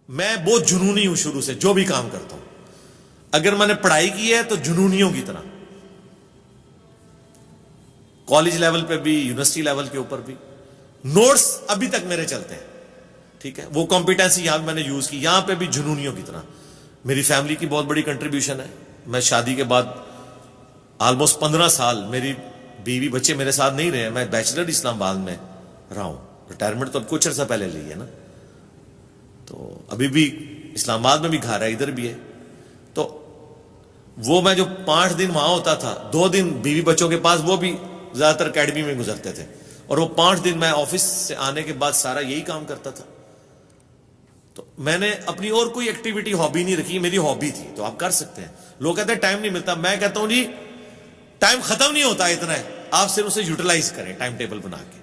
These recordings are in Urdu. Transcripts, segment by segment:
میں بہت جنونی ہوں شروع سے، جو بھی کام کرتا ہوں اگر میں نے پڑھائی کی ہے تو جنونیوں کی طرح، کالج لیول پہ بھی، یونیورسٹی لیول کے اوپر بھی نوٹس ابھی تک میرے چلتے ہیں، ٹھیک ہے، وہ کمپیٹنسی یہاں میں نے یوز کی، یہاں پہ بھی جنونیوں کی طرح۔ میری فیملی کی بہت بڑی کنٹریبیوشن ہے، میں شادی کے بعد آلموسٹ 15 سال میری بیوی بچے میرے ساتھ نہیں رہے، میں بیچلر اسلام آباد میں رہا ہوں، ریٹائرمنٹ تو اب کچھ عرصہ پہلے لی ہے نا، تو ابھی بھی اسلام آباد میں بھی گھر ہے، ادھر بھی ہے۔ تو وہ میں جو 5 دن وہاں ہوتا تھا، 2 دن بیوی بچوں کے پاس، وہ بھی زیادہ تر اکیڈمی میں گزرتے تھے، اور وہ 5 دن میں آفس سے آنے کے بعد سارا یہی کام کرتا تھا۔ تو میں نے اپنی اور کوئی ایکٹیویٹی ہابی نہیں رکھی، میری ہابی تھی، تو آپ کر سکتے ہیں۔ لوگ کہتے ہیں ٹائم نہیں ملتا، میں کہتا ہوں جی ٹائم ختم نہیں ہوتا اتنا ہے، آپ صرف اسے یوٹیلائز کریں ٹائم ٹیبل بنا کے۔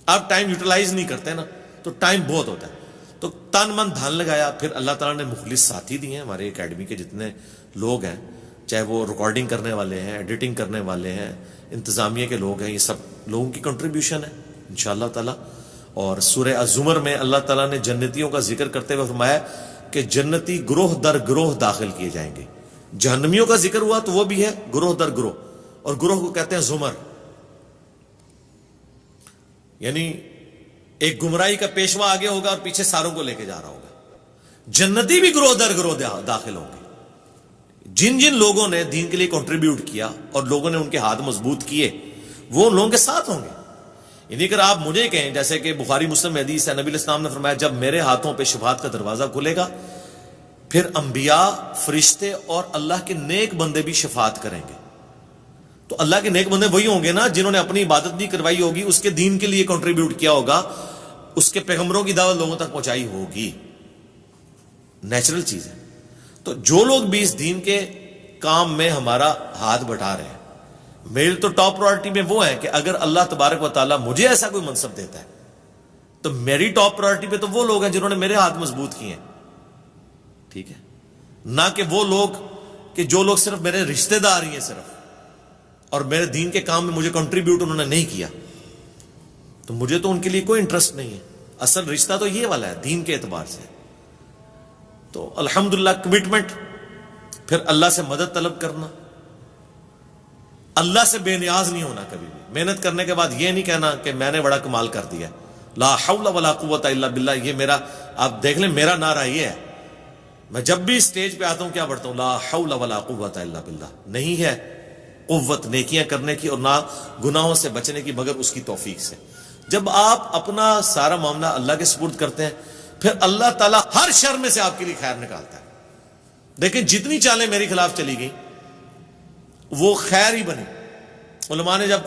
آپ ٹائم یوٹیلائز نہیں کرتے نا تو ٹائم بہت ہوتا ہے۔ تو تن من دھن لگایا، پھر اللہ تعالیٰ نے مخلص ساتھی دیے ہیں، ہمارے اکیڈمی کے جتنے لوگ ہیں، چاہے وہ ریکارڈنگ کرنے والے ہیں، ایڈیٹنگ کرنے والے ہیں، انتظامیہ کے لوگ ہیں، یہ سب لوگوں کی کنٹریبیوشن ہے انشاءاللہ تعالیٰ۔ اور سورہ الزمر میں اللہ تعالیٰ نے جنتیوں کا ذکر کرتے ہوئے فرمایا کہ جنتی گروہ در گروہ داخل کیے جائیں گے۔ جہنمیوں کا ذکر ہوا تو وہ بھی ہے گروہ در گروہ، اور گروہ کو کہتے ہیں زمر، یعنی ایک گمراہی کا پیشوا آگے ہوگا اور پیچھے ساروں کو لے کے جا رہا ہوگا۔ جنتی بھی گروہ در گروہ داخل ہوں گے، جن جن لوگوں نے دین کے لیے کنٹریبیوٹ کیا اور لوگوں نے ان کے ہاتھ مضبوط کیے، وہ ان لوگوں کے ساتھ ہوں گے۔ یعنی اگر آپ مجھے کہیں، جیسے کہ بخاری مسلم میں حدیث ہے، نبی علیہ السلام نے فرمایا جب میرے ہاتھوں پہ شفاعت کا دروازہ کھلے گا، پھر انبیاء، فرشتے اور اللہ کے نیک بندے بھی شفاعت کریں گے۔ تو اللہ کے نیک بندے وہی ہوں گے نا جنہوں نے اپنی عبادت نہیں کروائی ہوگی، اس کے دین کے لیے کنٹریبیوٹ کیا ہوگا، اس کے پیغمبروں کی دعوت لوگوں تک پہنچائی ہوگی، نیچرل چیز ہے۔ تو جو لوگ بھی اس دین کے کام میں ہمارا ہاتھ بٹا رہے ہیں، میری تو ٹاپ پرائورٹی میں وہ ہے کہ اگر اللہ تبارک و تعالیٰ مجھے ایسا کوئی منصب دیتا ہے تو میری ٹاپ پرائورٹی پہ تو وہ لوگ ہیں جنہوں نے میرے ہاتھ مضبوط کیے ہیں، ٹھیک ہے، نہ کہ وہ لوگ کہ جو لوگ صرف میرے رشتہ دار ہی ہیں صرف، اور میرے دین کے کام میں مجھے کنٹریبیوٹ انہوں نے نہیں کیا، تو مجھے تو ان کے لیے کوئی انٹرسٹ نہیں ہے۔ اصل رشتہ تو یہ والا ہے دین کے اعتبار سے۔ تو الحمدللہ کمٹمنٹ، پھر اللہ سے مدد طلب کرنا، اللہ سے بے نیاز نہیں ہونا کبھی بھی۔ محنت کرنے کے بعد یہ نہیں کہنا کہ میں نے بڑا کمال کر دیا، لا حول ولا قوت الا باللہ۔ یہ میرا، آپ دیکھ لیں میرا نعرہ یہ ہے، میں جب بھی اسٹیج پہ آتا ہوں کیا پڑھتا ہوں؟ لا حول ولا قوت الا باللہ۔ نہیں ہے قوت نیکیاں کرنے کی اور نہ گناہوں سے بچنے کی مگر اس کی توفیق سے۔ جب آپ اپنا سارا معاملہ اللہ کے سپرد کرتے ہیں، پھر اللہ تعالیٰ ہر شر میں سے آپ کے لیے خیر نکالتا ہے۔ لیکن جتنی چالیں میری خلاف چلی گئی وہ خیر ہی بنی۔ علماء نے جب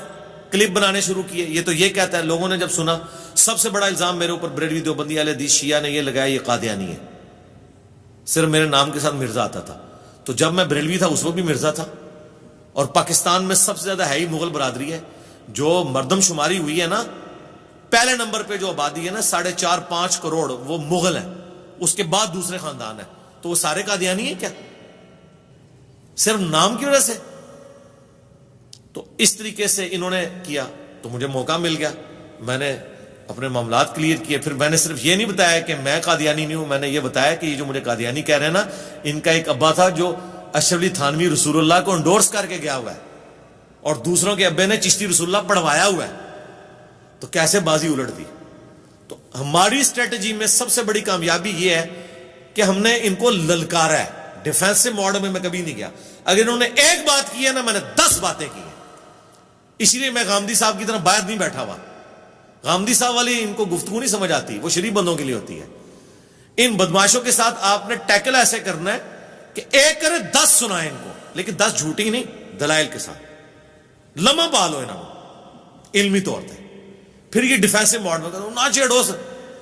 کلپ بنانے شروع کیے، یہ تو یہ کہتا ہے، لوگوں نے جب سنا، سب سے بڑا الزام میرے اوپر بریلوی دیوبندی اہل حدیث شیعہ نے یہ لگایا یہ قادیانی ہے، صرف میرے نام کے ساتھ مرزا آتا تھا۔ تو جب میں بریلوی تھا اس وقت بھی مرزا تھا، اور پاکستان میں سب سے زیادہ ہے ہی مغل برادری ہے، جو مردم شماری ہوئی ہے نا، پہلے نمبر پہ جو آبادی ہے نا 4.5-5 کروڑ، وہ مغل ہیں، اس کے بعد دوسرے خاندان ہیں۔ تو وہ سارے قادیانی ہیں کیا صرف نام کی وجہ سے؟ تو اس طریقے سے انہوں نے کیا، تو مجھے موقع مل گیا، میں نے اپنے معاملات کلیئر کیے۔ پھر میں نے صرف یہ نہیں بتایا کہ میں قادیانی نہیں ہوں، میں نے یہ بتایا کہ یہ جو مجھے قادیانی کہہ رہے ہیں نا، ان کا ایک ابا تھا جو اشرف علی تھانوی رسول اللہ کو انڈورس کر کے گیا ہوا ہے، اور دوسروں کے ابے نے چشتی رسول اللہ پڑھوایا ہوا ہے۔ تو کیسے بازی الٹ دی؟ تو ہماری اسٹریٹجی میں سب سے بڑی کامیابی یہ ہے کہ ہم نے ان کو للکارا ہے، ڈیفینسو موڈ میں کبھی نہیں گیا۔ اگر انہوں نے ایک بات کی ہے نا، میں نے 10 باتیں کی ہیں۔ اسی لیے میں غامدی صاحب کی طرح باہر نہیں بیٹھا ہوا۔ غامدی صاحب والی ان کو گفتگو نہیں سمجھ آتی، وہ شریف بندوں کے لیے ہوتی ہے۔ ان بدماشوں کے ساتھ آپ نے ٹیکل ایسے کرنا ہے کہ ایک کرے 10 سنائے ان کو، لیکن 10 جھوٹی نہیں، دلائل کے ساتھ لمحہ بال ہوئے نا وہ علمی طور پہ۔ پھر یہ ڈیفینسو موڈ میں کرو نہ چھیڑو سے،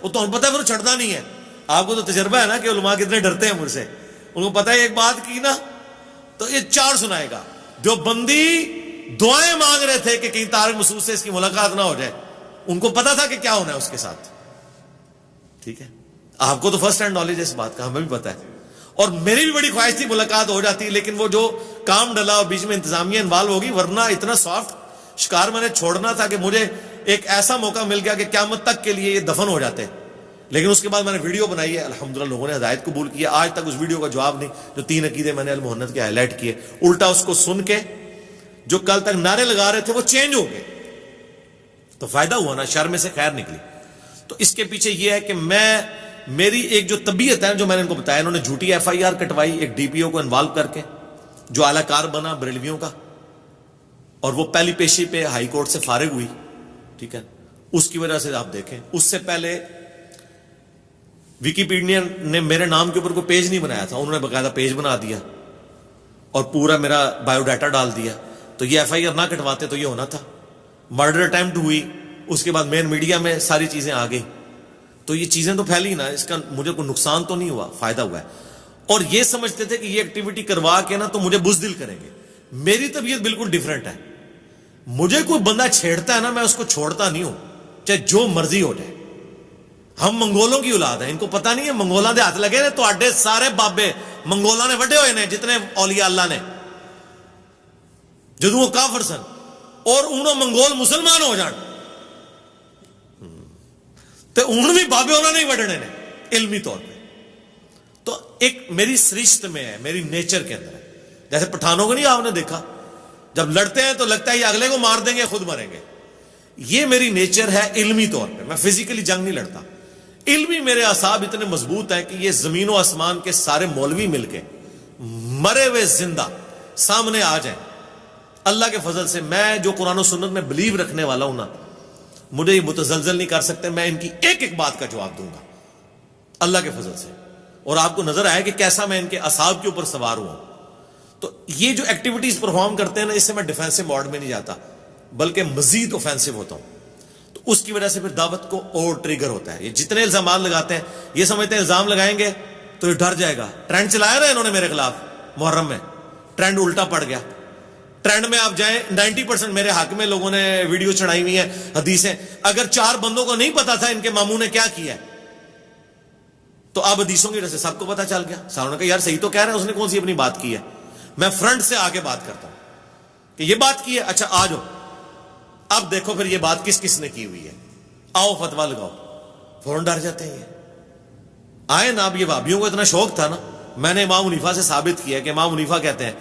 وہ تو پتہ ہے پھر چھڑنا نہیں ہے۔ آپ کو تو تجربہ ہے نا کہ علماء کتنے ڈرتے ہیں مجھ سے، ان کو پتہ ہے ایک بات کی نا تو یہ 4 سنائے گا۔ جو بندی دعائیں مانگ رہے تھے کہ کہیں طارق مسعود سے اس کی ملاقات نہ ہو جائے، ان کو پتا تھا کہ کیا ہونا ہے اس کے ساتھ، ٹھیک ہے۔ آپ کو تو فرسٹ ہینڈ نالج ہے اس بات کا، ہمیں بھی پتا ہے، اور میری بھی بڑی خواہش تھی ملاقات ہو جاتی، لیکن وہ جو کام ڈلا اور بیچ میں انتظامیہ انوالو ہوگی، ورنہ اتنا سافٹ شکار میں نے چھوڑنا تھا کہ مجھے ایک ایسا موقع مل گیا کہ قیامت تک کے لیے یہ دفن ہو جاتے، لیکن اس کے بعد میں نے ویڈیو بنائی ہے, الحمدللہ لوگوں نے ہدایت قبول کی ہے. آج تک اس ویڈیو کا جواب نہیں جو 3 عقیدے میں نے المحنت کے ہائی لائٹ کیے, الٹا اس کو سن کے جو کل تک نعرے لگا رہے تھے وہ چینج ہو گئے. تو فائدہ ہوا نا, شر میں سے خیر نکلی. تو اس کے پیچھے یہ ہے کہ میری ایک جو طبیعت ہے, جو میں نے ان کو بتایا, انہوں نے جھوٹی FIR کٹوائی ایک DPO کو انوالو کر کے, جو اعلی کار بنا بریلویوں کا, اور وہ پہلی پیشی پہ ہائی کورٹ سے فارغ ہوئی. ٹھیک ہے, اس کی وجہ سے آپ دیکھیں. اس سے پہلے ویکیپیڈیا نے میرے نام کے اوپر کوئی پیج نہیں بنایا تھا, انہوں نے باقاعدہ پیج بنا دیا اور پورا میرا بایو ڈاٹا ڈال دیا. تو یہ FIR نہ کٹواتے تو یہ ہونا تھا. مرڈر اٹیمپٹ ہوئی, اس کے بعد مین میڈیا میں ساری چیزیں آ گئی. تو یہ چیزیں تو پھیلی نا, اس کا مجھے کوئی نقصان تو نہیں ہوا, فائدہ ہوا ہے. اور یہ سمجھتے تھے کہ یہ ایکٹیویٹی کروا کے نا تو مجھے بزدل کریں گے. میری طبیعت بالکل ڈیفرنٹ ہے. مجھے کوئی بندہ چھیڑتا ہے نا, میں اس کو چھوڑتا نہیں ہوں, چاہے جو مرضی ہو جائے. ہم منگولوں کی اولاد ہیں, ان کو پتہ نہیں ہے منگولاں دے ہاتھ لگے نے تو آڈے سارے بابے منگولاں نے وڈے ہوئے نے, جتنے اولیاء اللہ نے, جدوں وہ کافر سن, اور انہوں منگول مسلمان ہو جان تو انہوں بھی بابے انہوں نے وڈنے نے علمی طور پہ. تو ایک میری سرشت میں ہے, میری نیچر کے اندر ہے. جیسے پٹھانوں کو نہیں آپ نے دیکھا, جب لڑتے ہیں تو لگتا ہے یہ اگلے کو مار دیں گے خود مریں گے. یہ میری نیچر ہے علمی طور پہ. میں فزیکلی جنگ نہیں لڑتا. علمی میرے اعصاب اتنے مضبوط ہیں کہ یہ زمین و آسمان کے سارے مولوی مل کے مرے ہوئے زندہ سامنے آ جائیں, اللہ کے فضل سے میں جو قرآن و سنت میں بلیو رکھنے والا ہوں نا, مجھے یہ متزلزل نہیں کر سکتے. میں ان کی ایک ایک بات کا جواب دوں گا اللہ کے فضل سے. اور آپ کو نظر آئے کہ کیسا میں ان کے اعصاب کے اوپر سوار ہوا ہوں. تو یہ جو ایکٹیویٹیز پرفارم کرتے ہیں نا, اس سے میں ڈیفینسو موڈ میں نہیں جاتا بلکہ مزید اوفینسو ہوتا ہوں. تو اس کی وجہ سے پھر دعوت کو اور ٹریگر ہوتا ہے. یہ جتنے الزامات لگاتے ہیں, یہ سمجھتے ہیں الزام لگائیں گے تو یہ ڈر جائے گا. ٹرینڈ چلایا نا انہوں نے میرے خلاف محرم میں, ٹرینڈ الٹا پڑ گیا. ٹرینڈ میں آپ جائیں 90% میرے حق میں لوگوں نے ویڈیو چڑھائی ہوئی ہیں, حدیثیں. اگر 4 بندوں کو نہیں پتا تھا ان کے ماموں نے کیا کیا ہے, تو اب حدیثوں کی وجہ سے سب کو پتا چل گیا. ساروں نے کہا یار صحیح تو کہہ رہے ہیں, اس نے کون سی اپنی بات کی ہے. میں فرنٹ سے آ کے بات کرتا ہوں کہ یہ بات کی ہے, اچھا آ جاؤ اب دیکھو پھر یہ بات کس کس نے کی ہوئی ہے, آؤ فتوا لگاؤ. فوراً ڈر جاتے ہیں. یہ آئے نا, اب یہ وہابیوں کو اتنا شوق تھا نا, میں نے امام حنیفہ سے ثابت کیا کہ امام حنیفہ کہتے ہیں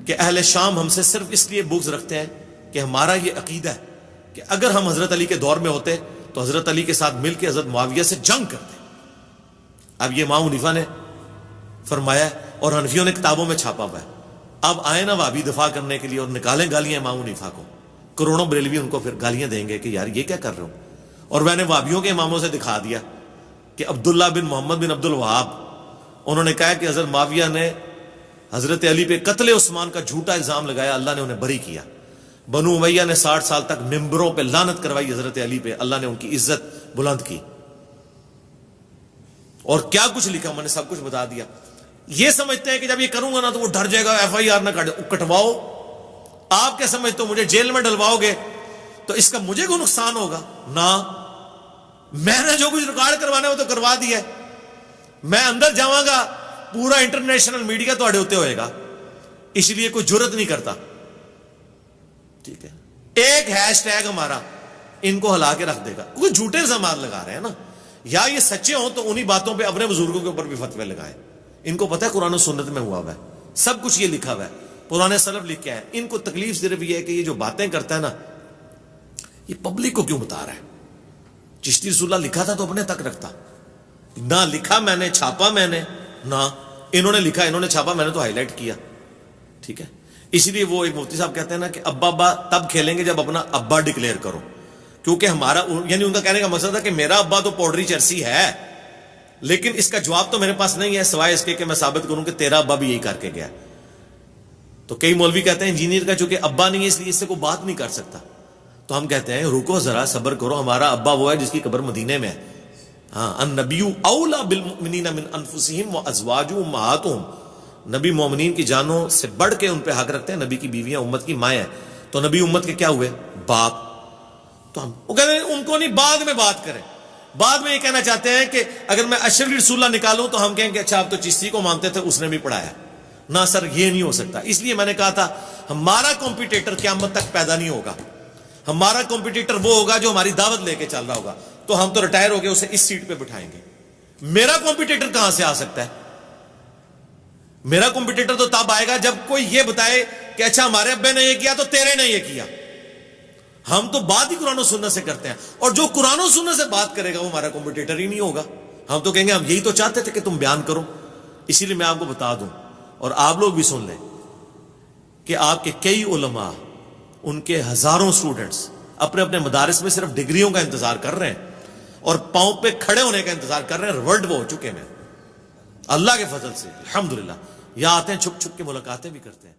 کہ اہل شام ہم سے صرف اس لیے بغض رکھتے ہیں کہ ہمارا یہ عقیدہ ہے کہ اگر ہم حضرت علی کے دور میں ہوتے تو حضرت علی کے ساتھ مل کے حضرت معاویہ سے جنگ کرتے. اب یہ امام حنیفہ نے فرمایا اور حنفیوں نے کتابوں میں چھاپا ہوا ہے. اب آئے نا وہابی دفاع کرنے کے لیے اور نکالیں گالیاں امام حنیفہ کو, کروڑوں بریلوی ان کو پھر گالیاں دیں گے کہ یار یہ کیا کر رہے ہو. اور میں نے وہابیوں کے اماموں سے دکھا دیا کہ عبداللہ بن محمد بن عبد الوہاب, انہوں نے کہا کہ حضرت معاویہ نے حضرت علی پہ قتل عثمان کا جھوٹا الزام لگایا, اللہ نے انہیں بری کیا. بنو امیہ نے 60 سال تک ممبروں پہ لعنت کروائی حضرت علی پہ, اللہ نے ان کی عزت بلند کی. اور کیا کچھ لکھا میں نے سب کچھ بتا دیا. یہ سمجھتے ہیں کہ جب یہ کروں گا نا تو وہ ڈر جائے گا, FIR نہ کٹواؤ. آپ کیا سمجھتے ہو مجھے جیل میں ڈلواؤ گے تو اس کا مجھے کوئی نقصان ہوگا؟ نہ, میں نے جو کچھ ریکارڈ کروانا ہے وہ تو کروا دیا ہے. میں اندر جاؤں گا پورا انٹرنیشنل میڈیا تو اڑے ہوتے ہوئے گا, اس لیے کوئی جرت نہیں کرتا. ٹھیک ہے, ایک ہیش ٹیگ ہمارا ان کو ہلا کے رکھ دے گا. کوئی جھوٹے الزامات لگا رہے ہیں نا, یا یہ سچے ہوں تو انہی باتوں پہ اپنے بزرگوں کے اوپر بھی فتوے لگائے. ان کو پتہ ہے قرآن و سنت میں ہوا ہوا ہے, سب کچھ یہ لکھا ہوا ہے, پرانے سلف لکھ کے ہے. ان کو تکلیف صرف یہ ہے کہ یہ جو باتیں کرتا ہے نا, یہ پبلک کو کیوں بتا رہا ہے. چشتی رسول اللہ لکھا تھا تو اپنے تک رکھتا, نہ لکھا میں نے, چھاپا میں نے, نہ انہوں نے لکھا انہوں نے چھاپا, میں نے تو ہائی لائٹ کیا. ٹھیک ہے, اسی لیے وہ ایک مفتی صاحب کہتے ہیں نا کہ ابا ابا تب کھیلیں گے جب اپنا ابا ڈکلیئر کرو. کیونکہ ہمارا, یعنی ان کا کہنے کا مقصد تھا کہ میرا ابا تو پاؤڈری چرسی ہے, لیکن اس کا جواب تو میرے پاس نہیں ہے سوائے اس کے کہ میں ثابت کروں کہ تیرا ابا بھی یہی کر کے گیا. تو کئی مولوی کہتے ہیں انجینئر کا چونکہ ابا نہیں ہے اس لیے اس سے کوئی بات نہیں کر سکتا. تو ہم کہتے ہیں رکو ذرا, صبر کرو, ہمارا ابا وہ ہے جس کی قبر مدینے میں ہے. ہاں, النبی اولا بالمؤمنین من انفسہم وازواجہ امہاتہم, نبی مومنین کی جانوں سے بڑھ کے ان پہ حق رکھتے ہیں. نبی کی بیویاں امت کی مائیں ہیں, تو نبی امت کے کیا ہوئے؟ باپ. تو ہم وہ کہتے ہیں ان کو نہیں, بعد میں بات کریں. بعد میں یہ کہنا چاہتے ہیں کہ اگر میں اشرف رسول اللہ نکالوں تو ہم کہیں کہ اچھا آپ تو چشتی کو مانتے تھے, اس نے بھی پڑھایا. نہ سر, یہ نہیں ہو سکتا. اس لیے میں نے کہا تھا ہمارا کمپیٹیٹر قیامت تک پیدا نہیں ہوگا. ہمارا کمپیٹیٹر وہ ہوگا جو ہماری دعوت لے کے چل رہا ہوگا. تو ہم تو ریٹائر ہو گئے اسے اس سیٹ پہ بٹھائیں گے. میرا کمپٹیٹر کہاں سے آ سکتا ہے؟ میرا کمپٹیٹر تو تب آئے گا جب کوئی یہ بتائے کہ اچھا ہمارے ابے نے یہ کیا تو تیرے نے یہ کیا. ہم تو بات ہی قرآن و سنت سے کرتے ہیں, اور جو قرآن و سنت سے بات کرے گا وہ ہمارا کمپٹیٹر ہی نہیں ہوگا. ہم تو کہیں گے ہم یہی تو چاہتے تھے کہ تم بیان کرو. اسی لیے میں آپ کو بتا دوں اور آپ لوگ بھی سن لیں کہ آپ کے کئی علماء, ان کے ہزاروں سٹوڈنٹس اپنے اپنے مدارس میں صرف ڈگریوں کا انتظار کر رہے ہیں اور پاؤں پہ کھڑے ہونے کا انتظار کر رہے ہیں. ورلڈ وہ ہو چکے ہیں اللہ کے فضل سے الحمدللہ. یہاں آتے ہیں چھپ چھپ کے ملاقاتیں بھی کرتے ہیں.